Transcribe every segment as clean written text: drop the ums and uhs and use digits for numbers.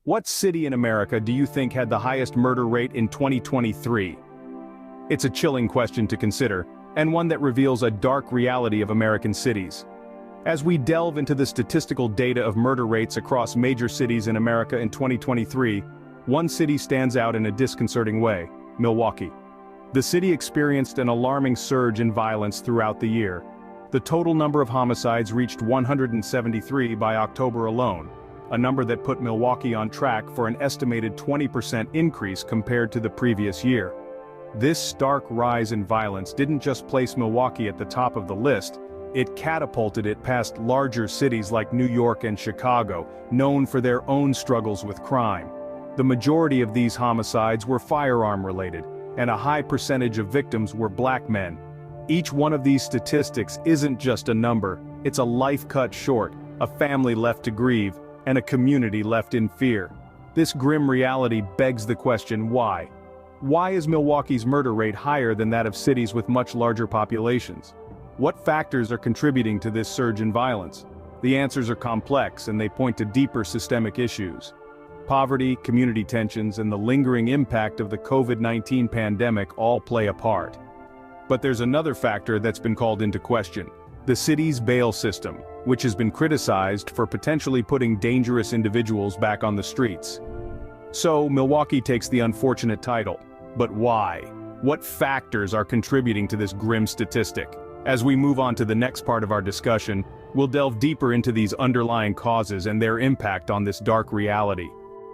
What city in America do you think had the highest murder rate in 2023? It's a chilling question to consider, and one that reveals a dark reality of American cities. As we delve into the statistical data of murder rates across major cities in America in 2023, one city stands out in a disconcerting way: Milwaukee. The city experienced an alarming surge in violence throughout the year. The total number of homicides reached 173 by October alone, a number that put Milwaukee on track for an estimated 20% increase compared to the previous year. This stark rise in violence didn't just place Milwaukee at the top of the list, it catapulted it past larger cities like New York and Chicago, known for their own struggles with crime. The majority of these homicides were firearm-related, and a high percentage of victims were black men. Each one of these statistics isn't just a number, it's a life cut short, a family left to grieve, and a community left in fear. This grim reality begs the question, why? Why is Milwaukee's murder rate higher than that of cities with much larger populations? What factors are contributing to this surge in violence? The answers are complex, and they point to deeper systemic issues. Poverty, community tensions, and the lingering impact of the COVID-19 pandemic all play a part. But there's another factor that's been called into question: the city's bail system, which has been criticized for potentially putting dangerous individuals back on the streets. So, Milwaukee takes the unfortunate title. But why? What factors are contributing to this grim statistic? As we move on to the next part of our discussion, we'll delve deeper into these underlying causes and their impact on this dark reality.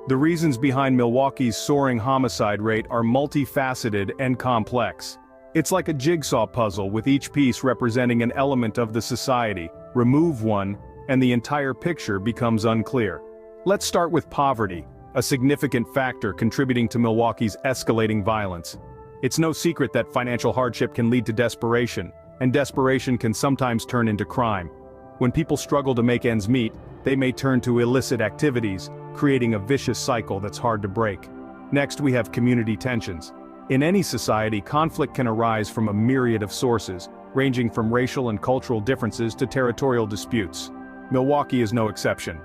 The reasons behind Milwaukee's soaring homicide rate are multifaceted and complex. It's like a jigsaw puzzle, with each piece representing an element of the society. Remove one, and the entire picture becomes unclear. Let's start with poverty, a significant factor contributing to Milwaukee's escalating violence. It's no secret that financial hardship can lead to desperation, and desperation can sometimes turn into crime. When people struggle to make ends meet, they may turn to illicit activities, creating a vicious cycle that's hard to break. Next, we have community tensions. In any society, conflict can arise from a myriad of sources, ranging from racial and cultural differences to territorial disputes. Milwaukee is no exception.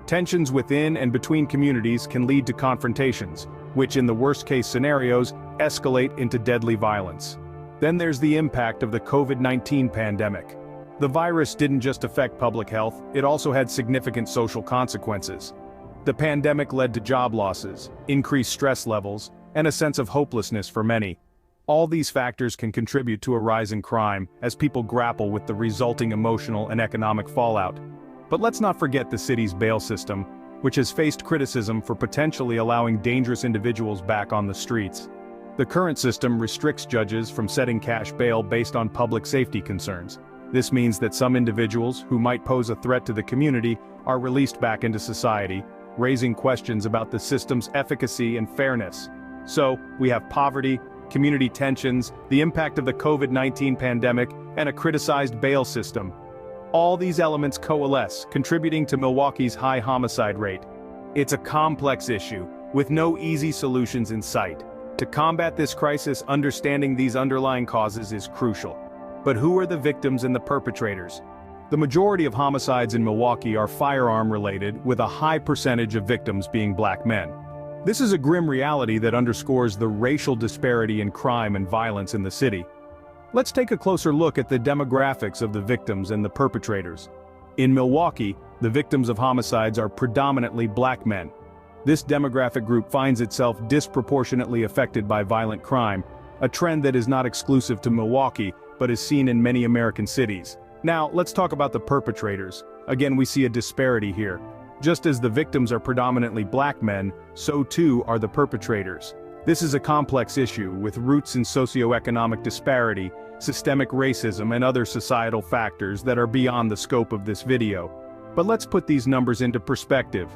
Tensions within and between communities can lead to confrontations, which in the worst-case scenarios, escalate into deadly violence. Then there's the impact of the COVID-19 pandemic. The virus didn't just affect public health, it also had significant social consequences. The pandemic led to job losses, increased stress levels, and a sense of hopelessness for many. All these factors can contribute to a rise in crime as people grapple with the resulting emotional and economic fallout. But let's not forget the city's bail system, which has faced criticism for potentially allowing dangerous individuals back on the streets. The current system restricts judges from setting cash bail based on public safety concerns. This means that some individuals who might pose a threat to the community are released back into society, raising questions about the system's efficacy and fairness. So, we have poverty, community tensions, the impact of the COVID-19 pandemic, and a criticized bail system. All these elements coalesce, contributing to Milwaukee's high homicide rate. It's a complex issue, with no easy solutions in sight. To combat this crisis, understanding these underlying causes is crucial. But who are the victims and the perpetrators? The majority of homicides in Milwaukee are firearm-related, with a high percentage of victims being black men. This is a grim reality that underscores the racial disparity in crime and violence in the city. Let's take a closer look at the demographics of the victims and the perpetrators. In Milwaukee, the victims of homicides are predominantly black men. This demographic group finds itself disproportionately affected by violent crime, a trend that is not exclusive to Milwaukee, but is seen in many American cities. Now, let's talk about the perpetrators. Again, we see a disparity here. Just as the victims are predominantly black men, so too are the perpetrators. This is a complex issue, with roots in socioeconomic disparity, systemic racism, and other societal factors that are beyond the scope of this video. But let's put these numbers into perspective.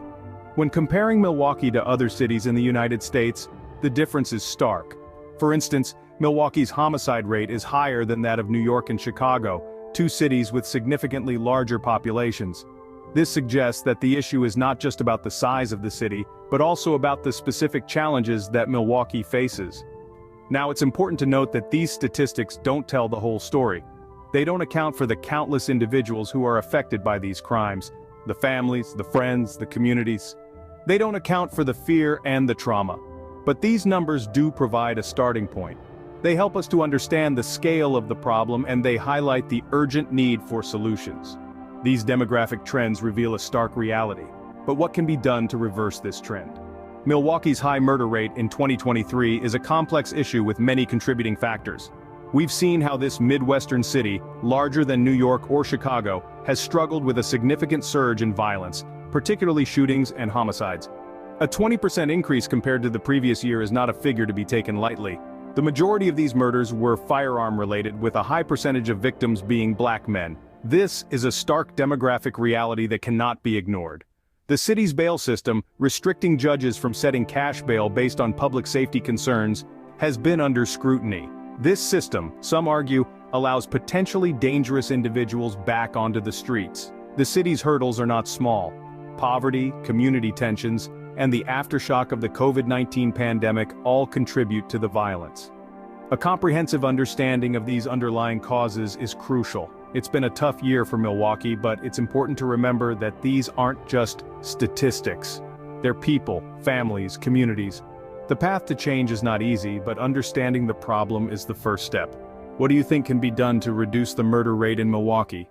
When comparing Milwaukee to other cities in the United States, the difference is stark. For instance, Milwaukee's homicide rate is higher than that of New York and Chicago, two cities with significantly larger populations. This suggests that the issue is not just about the size of the city, but also about the specific challenges that Milwaukee faces. Now, it's important to note that these statistics don't tell the whole story. They don't account for the countless individuals who are affected by these crimes, the families, the friends, the communities. They don't account for the fear and the trauma. But these numbers do provide a starting point. They help us to understand the scale of the problem, and they highlight the urgent need for solutions. These demographic trends reveal a stark reality. But what can be done to reverse this trend? Milwaukee's high murder rate in 2023 is a complex issue with many contributing factors. We've seen how this Midwestern city, larger than New York or Chicago, has struggled with a significant surge in violence, particularly shootings and homicides. A 20% increase compared to the previous year is not a figure to be taken lightly. The majority of these murders were firearm-related, with a high percentage of victims being black men. This is a stark demographic reality that cannot be ignored. The city's bail system, restricting judges from setting cash bail based on public safety concerns, has been under scrutiny. This system, some argue, allows potentially dangerous individuals back onto the streets. The city's hurdles are not small. Poverty, community tensions, and the aftershock of the COVID-19 pandemic all contribute to the violence. A comprehensive understanding of these underlying causes is crucial. It's been a tough year for Milwaukee, but it's important to remember that these aren't just statistics. They're people, families, communities. The path to change is not easy, but understanding the problem is the first step. What do you think can be done to reduce the murder rate in Milwaukee?